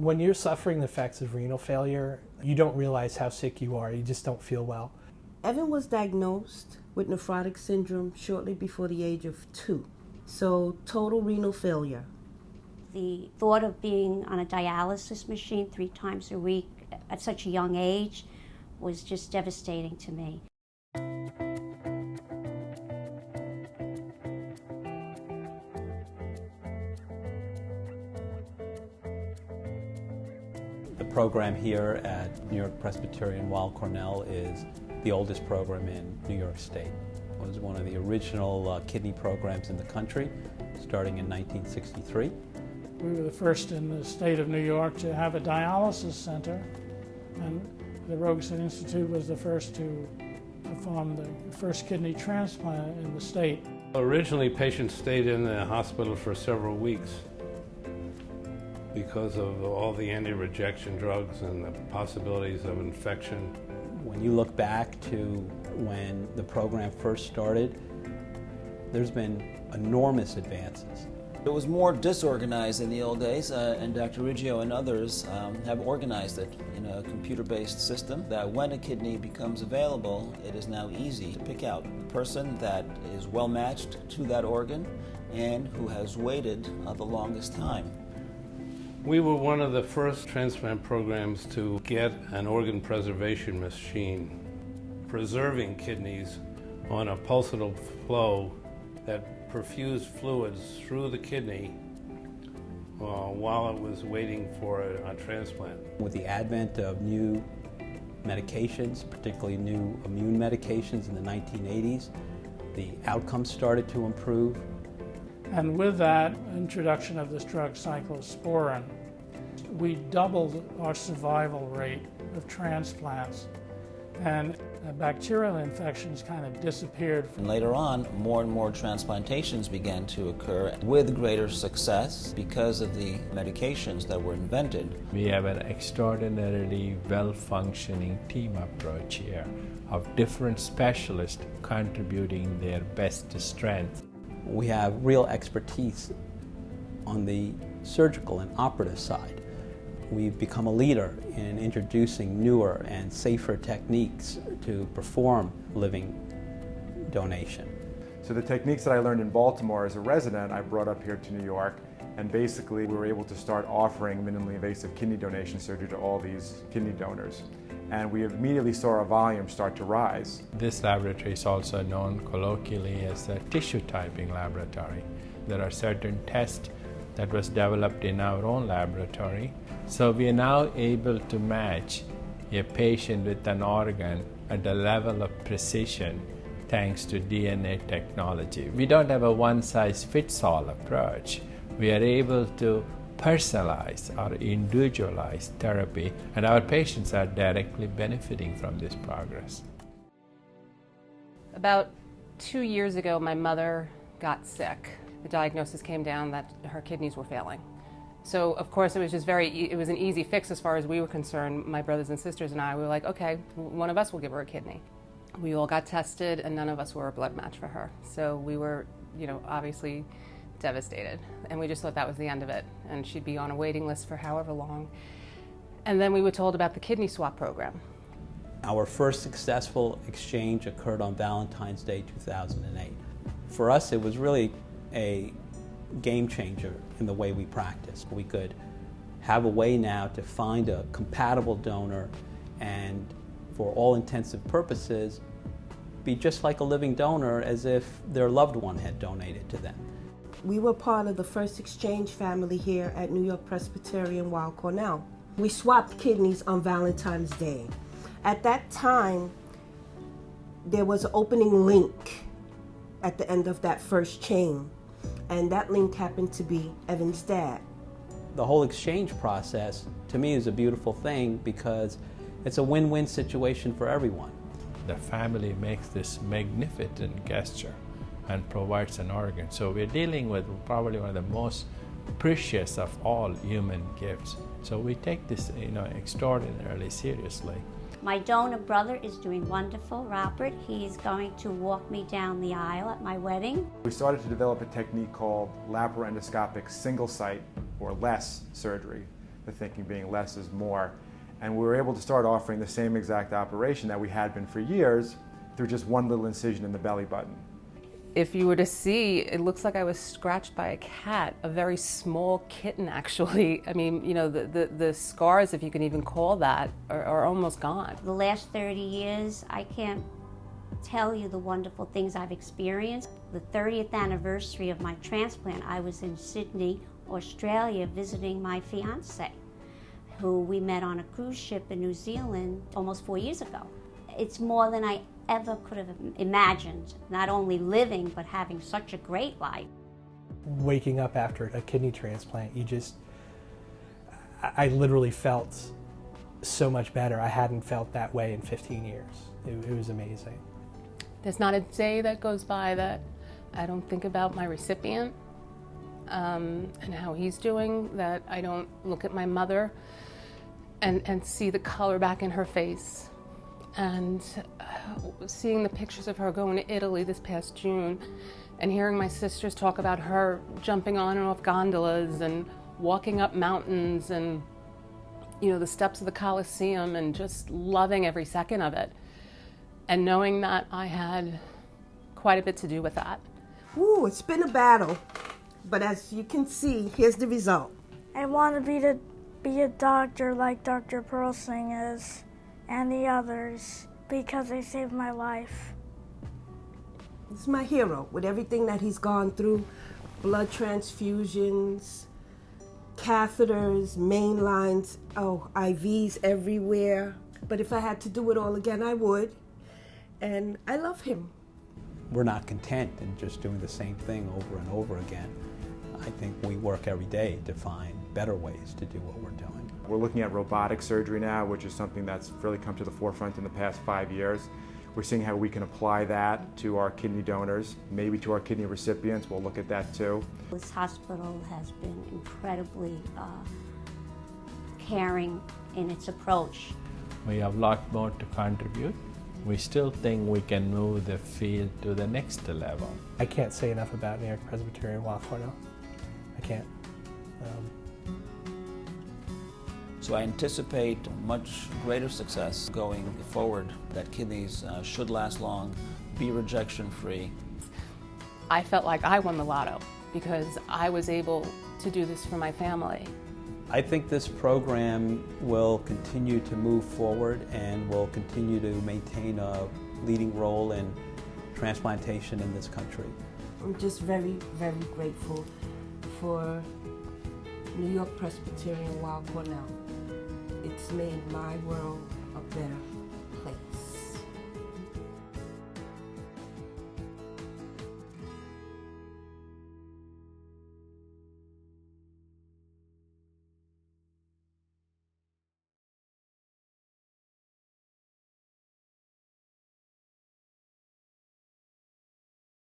When you're suffering the effects of renal failure, you don't realize how sick you are. You just don't feel well. Evan was diagnosed with nephrotic syndrome shortly before the age of 2. So total renal failure. The thought of being on a dialysis machine 3 times a week at such a young age was just devastating to me. The program here at New-York-Presbyterian Weill Cornell is the oldest program in New York State. It was one of the original kidney programs in the country, starting in 1963. We were the first in the state of New York to have a dialysis center, and the Rogosin Institute was the first to perform the first kidney transplant in the state. Originally, patients stayed in the hospital for several weeks because of all the anti-rejection drugs and the possibilities of infection. When you look back to when the program first started, there's been enormous advances. It was more disorganized in the old days, and Dr. Riggio and others have organized it in a computer-based system that when a kidney becomes available, it is now easy to pick out the person that is well matched to that organ and who has waited the longest time. We were one of the first transplant programs to get an organ preservation machine, preserving kidneys on a pulsatile flow that perfused fluids through the kidney while it was waiting for a transplant. With the advent of new medications, particularly new immune medications in the 1980s, the outcomes started to improve. And with that introduction of this drug cyclosporin, we doubled our survival rate of transplants, and bacterial infections kind of disappeared. And later on, more and more transplantations began to occur with greater success because of the medications that were invented. We have an extraordinarily well-functioning team approach here of different specialists contributing their best strength. We have real expertise on the surgical and operative side. We've become a leader in introducing newer and safer techniques to perform living donation. So the techniques that I learned in Baltimore as a resident, I brought up here to New York, and basically we were able to start offering minimally invasive kidney donation surgery to all these kidney donors. And we immediately saw our volume start to rise. This laboratory is also known colloquially as the tissue typing laboratory. There are certain tests that was developed in our own laboratory. So we are now able to match a patient with an organ at a level of precision thanks to DNA technology. We don't have a one-size-fits-all approach. We are able to personalize or individualize therapy, and our patients are directly benefiting from this progress. About 2 years ago, my mother got sick. The diagnosis came down that her kidneys were failing. So of course it was just it was an easy fix as far as we were concerned. My brothers and sisters and I were like, okay, one of us will give her a kidney. We all got tested and none of us were a blood match for her. So we were, obviously devastated. And we just thought that was the end of it. And she'd be on a waiting list for however long. And then we were told about the kidney swap program. Our first successful exchange occurred on Valentine's Day 2008. For us, it was really a game changer in the way we practice. We could have a way now to find a compatible donor and, for all intensive purposes, be just like a living donor as if their loved one had donated to them. We were part of the first exchange family here at New-York-Presbyterian Weill Cornell. We swapped kidneys on Valentine's Day. At that time, there was an opening link at the end of that first chain, and that link happened to be Evan's dad. The whole exchange process, to me, is a beautiful thing because it's a win-win situation for everyone. The family makes this magnificent gesture and provides an organ. So we're dealing with probably one of the most precious of all human gifts. So we take this, extraordinarily seriously. My donor brother is doing wonderful, Robert. He's going to walk me down the aisle at my wedding. We started to develop a technique called laparoendoscopic single-site or LESS surgery. the thinking being less is more. And we were able to start offering the same exact operation that we had been for years through just one little incision in the belly button. If you were to see, it looks like I was scratched by a cat, a very small kitten actually. I mean, you know, the scars, if you can even call that, are almost gone. The last 30 years, I can't tell you the wonderful things I've experienced. The 30th anniversary of my transplant, I was in Sydney, Australia, visiting my fiance, who we met on a cruise ship in New Zealand almost 4 years ago. It's more than I ever could have imagined, not only living, but having such a great life. Waking up after a kidney transplant, I literally felt so much better. I hadn't felt that way in 15 years. It was amazing. There's not a day that goes by that I don't think about my recipient and how he's doing, that I don't look at my mother and see the color back in her face. And seeing the pictures of her going to Italy this past June and hearing my sisters talk about her jumping on and off gondolas and walking up mountains and, you know, the steps of the Colosseum, and just loving every second of it. And knowing that I had quite a bit to do with that. Ooh, it's been a battle, but as you can see, here's the result. I want to be a doctor like Dr. Perlsing is, and the others, because they saved my life. He's my hero with everything that he's gone through. Blood transfusions, catheters, main lines, IVs everywhere. But if I had to do it all again, I would. And I love him. We're not content in just doing the same thing over and over again. I think we work every day to find better ways to do what we're doing. We're looking at robotic surgery now, which is something that's really come to the forefront in the past 5 years. We're seeing how we can apply that to our kidney donors, maybe to our kidney recipients. We'll look at that too. This hospital has been incredibly caring in its approach. We have a lot more to contribute. We still think we can move the field to the next level. I can't say enough about New-York-Presbyterian Weill Cornell. I can't. So I anticipate much greater success going forward, that kidneys should last long, be rejection-free. I felt like I won the lotto because I was able to do this for my family. I think this program will continue to move forward and will continue to maintain a leading role in transplantation in this country. I'm just very, very grateful for New York-Presbyterian Weill Cornell. It's made my world a better